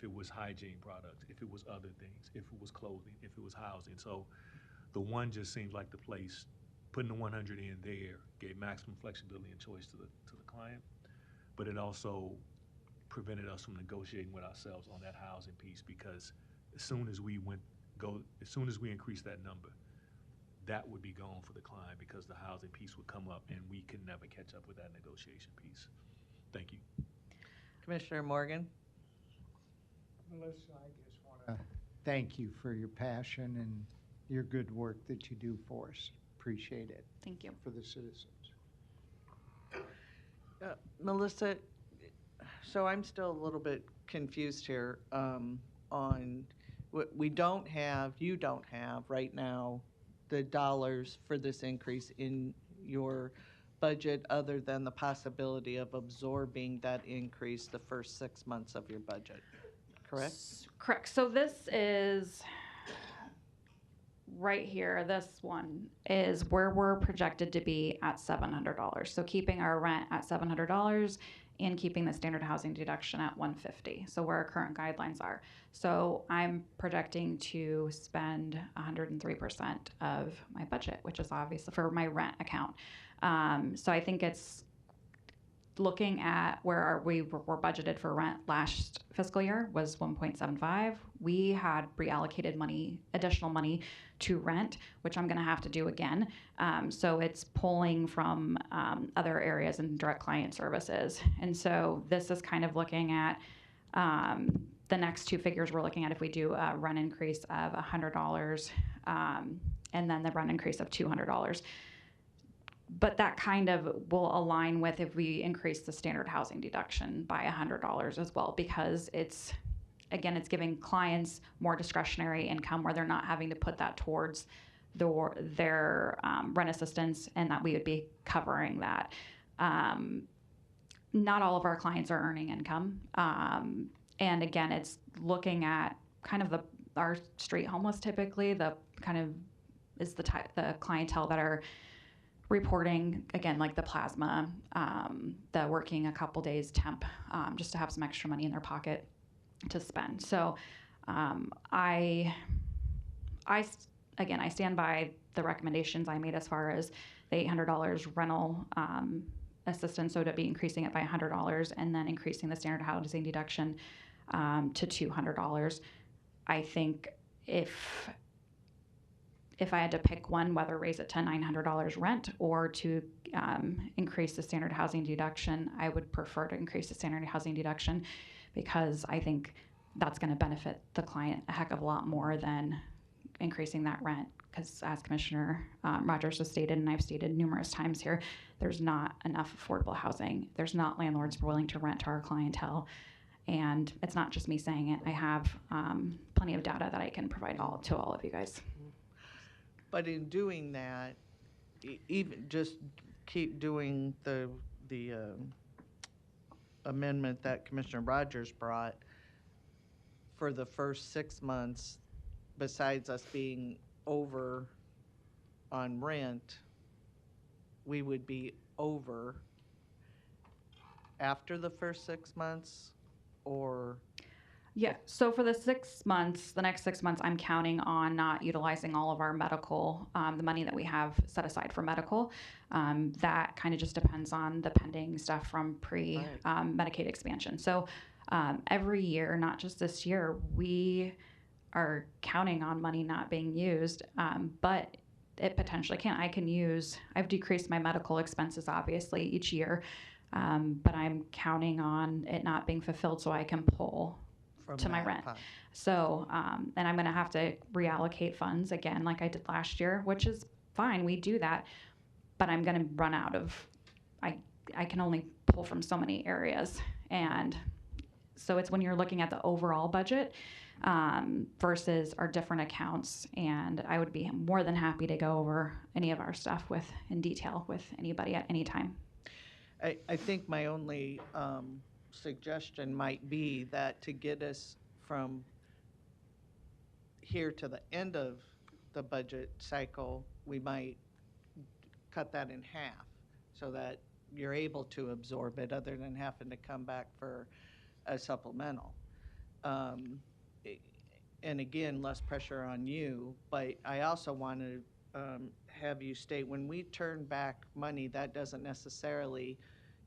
if it was hygiene products, if it was other things, if it was clothing, if it was housing. So the one just seems like the place, putting the 100 in there gave maximum flexibility and choice to the client, but it also prevented us from negotiating with ourselves on that housing piece because as soon as we as soon as we increased that number, that would be gone for the client because the housing piece would come up and we could never catch up with that negotiation piece. Thank you. Commissioner Morgan? Melissa, I just want to thank you for your passion and your good work that you do for us. Appreciate it. Thank you. For the citizens. Melissa, so I'm still a little bit confused here on you don't have right now the dollars for this increase in your budget other than the possibility of absorbing that increase the first 6 months of your budget, correct? Correct. So this is right here. This one is where we're projected to be at $700. So keeping our rent at $700 and keeping the standard housing deduction at $150. So where our current guidelines are. So I'm projecting to spend 103% of my budget, which is obviously for my rent account. So I think it's looking at where we were budgeted for rent last fiscal year was 1.75. We had reallocated additional money to rent, which I'm going to have to do again. So it's pulling from other areas and direct client services. And so this is kind of looking at the next two figures we're looking at if we do a rent increase of $100 and then the rent increase of $200. But that kind of will align with if we increase the standard housing deduction by $100 as well, because it's giving clients more discretionary income where they're not having to put that towards their rent assistance, and that we would be covering that. Not all of our clients are earning income. And again, it's looking at kind of our street homeless typically, the kind of is the clientele that are reporting, again, like the plasma, the working a couple days temp, just to have some extra money in their pocket to spend. So I stand by the recommendations I made as far as the $800 rental assistance, so to be increasing it by $100 and then increasing the standard housing deduction to $200. I think if I had to pick one, whether raise it to $900 rent or to increase the standard housing deduction, I would prefer to increase the standard housing deduction because I think that's going to benefit the client a heck of a lot more than increasing that rent. Because as Commissioner Rogers has stated, and I've stated numerous times here, there's not enough affordable housing. There's not landlords willing to rent to our clientele. And it's not just me saying it. I have plenty of data that I can provide to all of you guys. But in doing that, even just keep doing the amendment that Commissioner Rogers brought for the first 6 months, besides us being over on rent, we would be over after the first 6 months, or? Yeah, so for the 6 months, the next 6 months, I'm counting on not utilizing all of our medical, the money that we have set aside for medical. That kind of just depends on the pending stuff from Medicaid expansion. So every year, not just this year, we are counting on money not being used, but it potentially can. I've decreased my medical expenses, obviously, each year, but I'm counting on it not being fulfilled so I can pull to my rent. So, and I'm going to have to reallocate funds again, like I did last year, which is fine. We do that, but I'm going to run out of, I can only pull from so many areas. And so it's when you're looking at the overall budget versus our different accounts. And I would be more than happy to go over any of our stuff in detail with anybody at any time. I think my only suggestion might be that to get us from here to the end of the budget cycle, we might cut that in half so that you're able to absorb it other than having to come back for a supplemental. i- and again, less pressure on you, but I also want to have you state, when we turn back money, that doesn't necessarily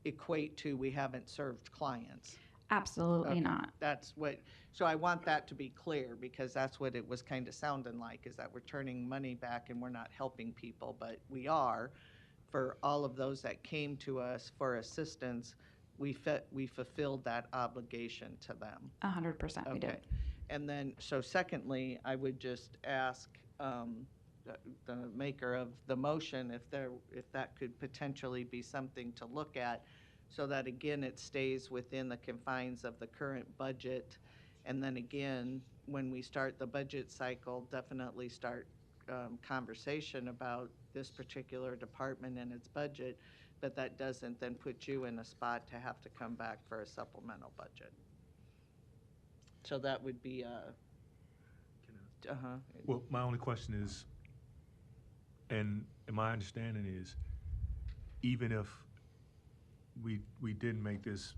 equate to we haven't served clients. Absolutely Okay, not. That's what, so I want that to be clear, because that's what it was kind of sounding like, is that we're turning money back and we're not helping people, but we are. For all of those that came to us for assistance, we fulfilled that obligation to them. 100% we did. Okay. And then, so secondly, I would just ask the maker of the motion if that could potentially be something to look at, so that again, it stays within the confines of the current budget. And then again, when we start the budget cycle, definitely start conversation about this particular department and its budget, but that doesn't then put you in a spot to have to come back for a supplemental budget. So that would be, Well, my only question is, and my understanding is, even if we didn't make this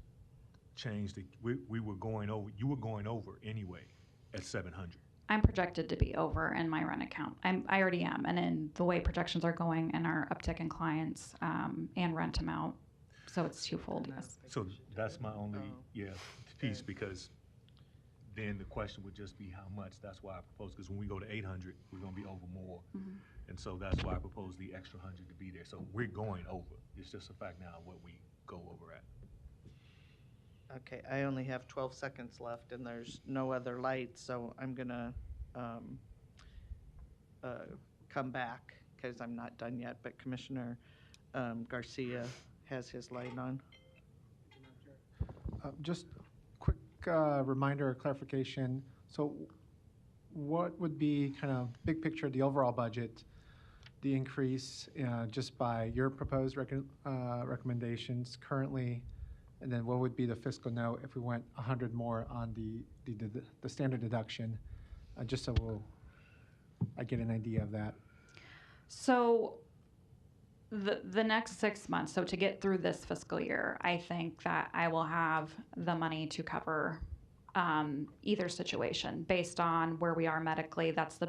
change, that we were going over, you were going over anyway at 700. I'm projected to be over in my rent account. I already am, and in the way projections are going and our uptick in clients and rent amount, so it's twofold, yes. So that's my only, Oh, piece, okay. because then the question would just be how much. That's why I proposed, because when we go to 800, we're gonna be over more. And so that's why I proposed the extra 100 to be there. So we're going over. It's just a fact now what we go over at. Okay, I only have 12 seconds left, and there's no other lights, so I'm gonna come back, because I'm not done yet, but Commissioner Garcia has his light on. Just quick reminder or clarification. So what would be kind of big picture, the overall budget, the increase just by your proposed recommendations currently, and then what would be the fiscal note if we went 100 more on the standard deduction, just so I get an idea of that. So the next 6 months, so to get through this fiscal year, I think that I will have the money to cover either situation based on where we are medically. That's the